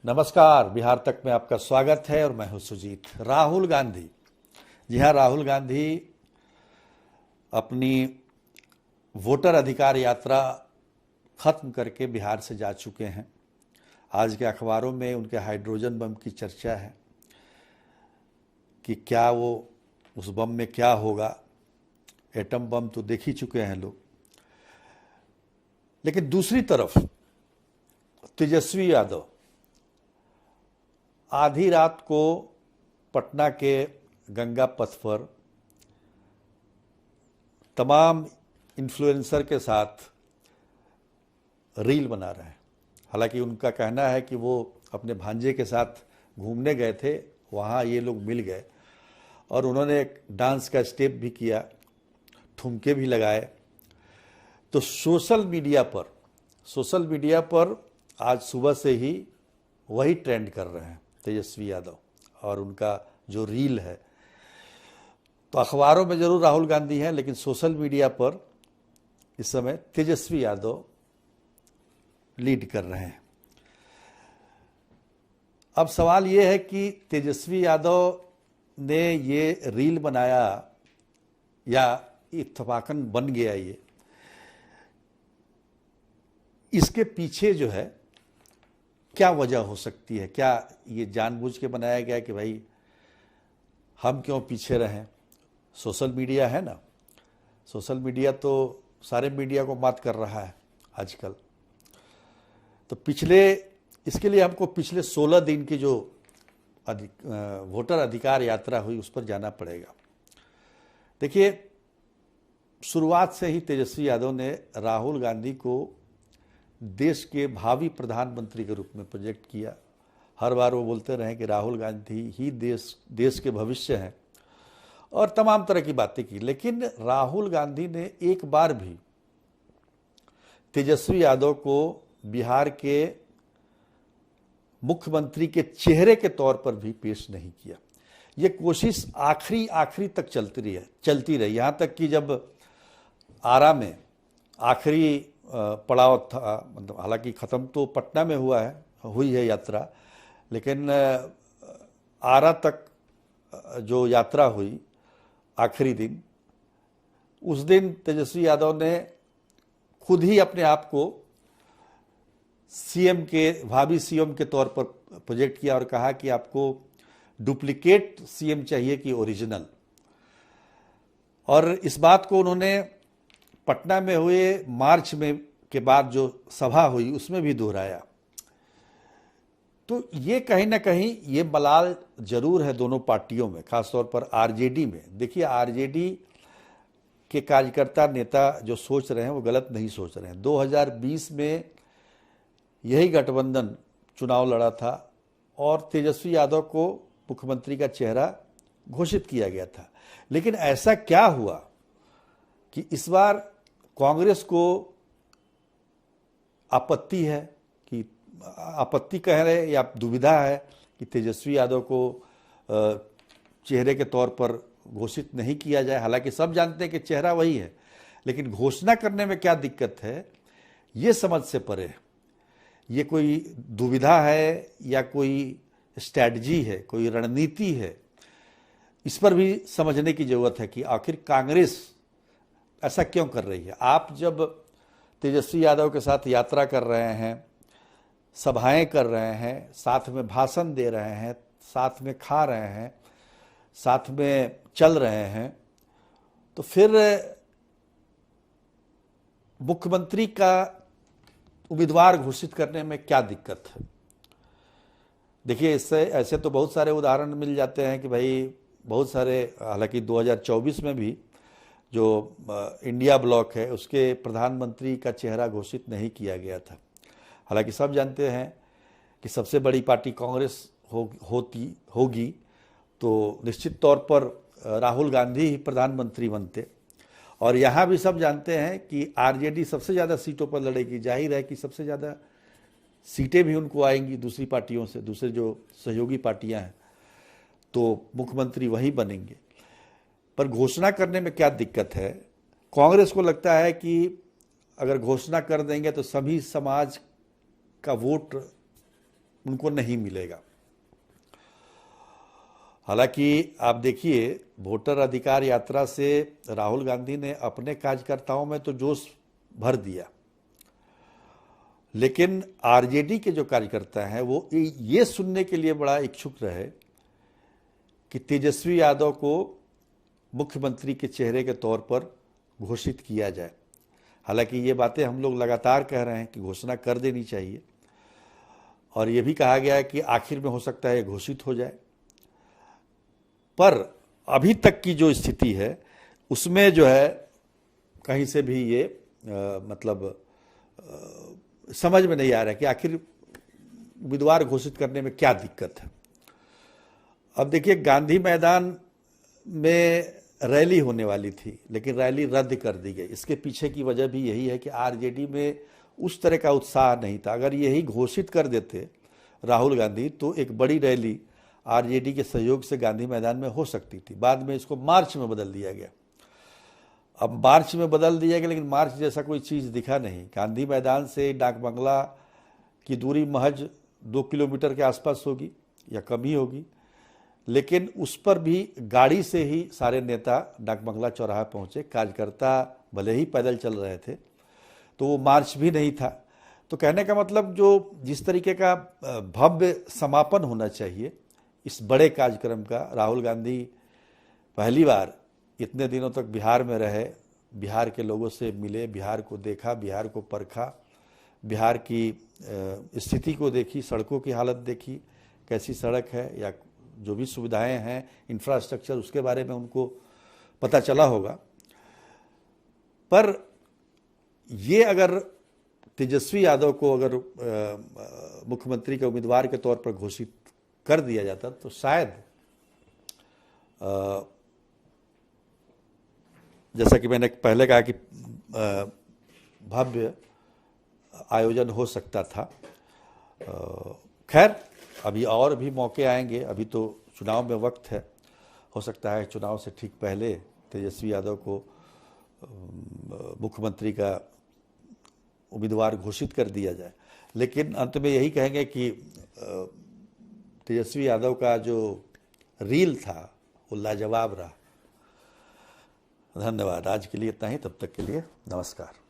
नमस्कार, बिहार तक में आपका स्वागत है और मैं हूं सुजीत। राहुल गांधी, जी हाँ, राहुल गांधी अपनी वोटर अधिकार यात्रा खत्म करके बिहार से जा चुके हैं। आज के अखबारों में उनके हाइड्रोजन बम की चर्चा है कि क्या वो उस बम में क्या होगा। एटम बम तो देख ही चुके हैं लोग। लेकिन दूसरी तरफ तेजस्वी यादव आधी रात को पटना के गंगा पथ पर तमाम इन्फ्लुएंसर के साथ रील बना रहे हैं। हालांकि उनका कहना है कि वो अपने भांजे के साथ घूमने गए थे, वहाँ ये लोग मिल गए और उन्होंने एक डांस का स्टेप भी किया, ठुमके भी लगाए। तो सोशल मीडिया पर आज सुबह से ही वही ट्रेंड कर रहे हैं तेजस्वी यादव और उनका जो रील है। तो अखबारों में जरूर राहुल गांधी हैं, लेकिन सोशल मीडिया पर इस समय तेजस्वी यादव लीड कर रहे हैं। अब सवाल ये है कि तेजस्वी यादव ने ये रील बनाया या इत्तेफाकन बन गया, ये इसके पीछे जो है क्या वजह हो सकती है? क्या ये जानबूझ के बनाया गया कि भाई हम क्यों पीछे रहें? सोशल मीडिया है ना, सोशल मीडिया तो सारे मीडिया को मात कर रहा है आजकल। तो इसके लिए हमको पिछले 16 दिन की जो वोटर अधिकार यात्रा हुई उस पर जाना पड़ेगा। देखिए, शुरुआत से ही तेजस्वी यादव ने राहुल गांधी को देश के भावी प्रधानमंत्री के रूप में प्रोजेक्ट किया। हर बार वो बोलते रहे कि राहुल गांधी ही देश के भविष्य हैं और तमाम तरह की बातें की। लेकिन राहुल गांधी ने एक बार भी तेजस्वी यादव को बिहार के मुख्यमंत्री के चेहरे के तौर पर भी पेश नहीं किया। ये कोशिश आखिरी तक चलती रही, यहाँ तक कि जब आरा में आखिरी पड़ाव था, मतलब हालांकि ख़त्म तो पटना में हुई है यात्रा, लेकिन आरा तक जो यात्रा हुई आखिरी दिन, उस दिन तेजस्वी यादव ने खुद ही अपने आप को भावी सीएम के तौर पर प्रोजेक्ट किया और कहा कि आपको डुप्लीकेट सीएम चाहिए कि ओरिजिनल। और इस बात को उन्होंने पटना में हुए मार्च में के बाद जो सभा हुई उसमें भी दोहराया। तो ये कहीं ना कहीं ये मलाल जरूर है दोनों पार्टियों में, खासतौर पर आरजेडी में। देखिए, आरजेडी के कार्यकर्ता नेता जो सोच रहे हैं वो गलत नहीं सोच रहे हैं। 2020 में यही गठबंधन चुनाव लड़ा था और तेजस्वी यादव को मुख्यमंत्री का चेहरा घोषित किया गया था। लेकिन ऐसा क्या हुआ कि इस बार कांग्रेस को आपत्ति कह रहे या दुविधा है कि तेजस्वी यादव को चेहरे के तौर पर घोषित नहीं किया जाए। हालांकि सब जानते हैं कि चेहरा वही है, लेकिन घोषणा करने में क्या दिक्कत है ये समझ से परे है। ये कोई दुविधा है या कोई स्ट्रैटेजी है, कोई रणनीति है, इस पर भी समझने की जरूरत है कि आखिर कांग्रेस ऐसा क्यों कर रही है। आप जब तेजस्वी यादव के साथ यात्रा कर रहे हैं, सभाएं कर रहे हैं, साथ में भाषण दे रहे हैं, साथ में खा रहे हैं, साथ में चल रहे हैं, तो फिर मुख्यमंत्री का उम्मीदवार घोषित करने में क्या दिक्कत है? देखिए, इससे ऐसे तो बहुत सारे उदाहरण मिल जाते हैं कि भाई बहुत सारे, हालांकि 2024 में भी जो इंडिया ब्लॉक है उसके प्रधानमंत्री का चेहरा घोषित नहीं किया गया था। हालांकि सब जानते हैं कि सबसे बड़ी पार्टी कांग्रेस होगी तो निश्चित तौर पर राहुल गांधी ही प्रधानमंत्री बनते। और यहाँ भी सब जानते हैं कि आरजेडी सबसे ज़्यादा सीटों पर लड़ेगी। जाहिर है कि सबसे ज़्यादा सीटें भी उनको आएंगी दूसरी पार्टियों से, दूसरे जो सहयोगी पार्टियां हैं, तो मुख्यमंत्री वही बनेंगे। पर घोषणा करने में क्या दिक्कत है? कांग्रेस को लगता है कि अगर घोषणा कर देंगे तो सभी समाज का वोट उनको नहीं मिलेगा। हालांकि आप देखिए, वोटर अधिकार यात्रा से राहुल गांधी ने अपने कार्यकर्ताओं में तो जोश भर दिया, लेकिन आरजेडी के जो कार्यकर्ता हैं वो ये सुनने के लिए बड़ा इच्छुक रहे कि तेजस्वी यादव को मुख्यमंत्री के चेहरे के तौर पर घोषित किया जाए। हालांकि ये बातें हम लोग लगातार कह रहे हैं कि घोषणा कर देनी चाहिए, और ये भी कहा गया है कि आखिर में हो सकता है घोषित हो जाए। पर अभी तक की जो स्थिति है उसमें जो है कहीं से भी ये समझ में नहीं आ रहा है कि आखिर उम्मीदवार घोषित करने में क्या दिक्कत है। अब देखिए, गांधी मैदान में रैली होने वाली थी, लेकिन रैली रद्द कर दी गई। इसके पीछे की वजह भी यही है कि आरजेडी में उस तरह का उत्साह नहीं था। अगर यही घोषित कर देते राहुल गांधी तो एक बड़ी रैली आरजेडी के सहयोग से गांधी मैदान में हो सकती थी। बाद में इसको मार्च में बदल दिया गया। अब मार्च में बदल दिया गया, लेकिन मार्च जैसा कोई चीज़ दिखा नहीं। गांधी मैदान से डाक बंगला की दूरी महज 2 किलोमीटर के आसपास होगी या कम ही होगी, लेकिन उस पर भी गाड़ी से ही सारे नेता डाक बंगला चौराहा पहुंचे। कार्यकर्ता भले ही पैदल चल रहे थे, तो वो मार्च भी नहीं था। तो कहने का मतलब, जो जिस तरीके का भव्य समापन होना चाहिए इस बड़े कार्यक्रम का, राहुल गांधी पहली बार इतने दिनों तक बिहार में रहे, बिहार के लोगों से मिले, बिहार को देखा, बिहार को परखा, बिहार की स्थिति को देखी, सड़कों की हालत देखी, कैसी सड़क है या जो भी सुविधाएं हैं, इंफ्रास्ट्रक्चर, उसके बारे में उनको पता चला होगा। पर ये अगर तेजस्वी यादव को अगर मुख्यमंत्री के उम्मीदवार के तौर पर घोषित कर दिया जाता तो शायद जैसा कि मैंने पहले कहा कि भव्य आयोजन हो सकता था। खैर, अभी और भी मौके आएंगे, अभी तो चुनाव में वक्त है। हो सकता है चुनाव से ठीक पहले तेजस्वी यादव को मुख्यमंत्री का उम्मीदवार घोषित कर दिया जाए। लेकिन अंत में यही कहेंगे कि तेजस्वी यादव का जो रील था वो लाजवाब रहा। धन्यवाद। आज के लिए इतना ही, तब तक के लिए नमस्कार।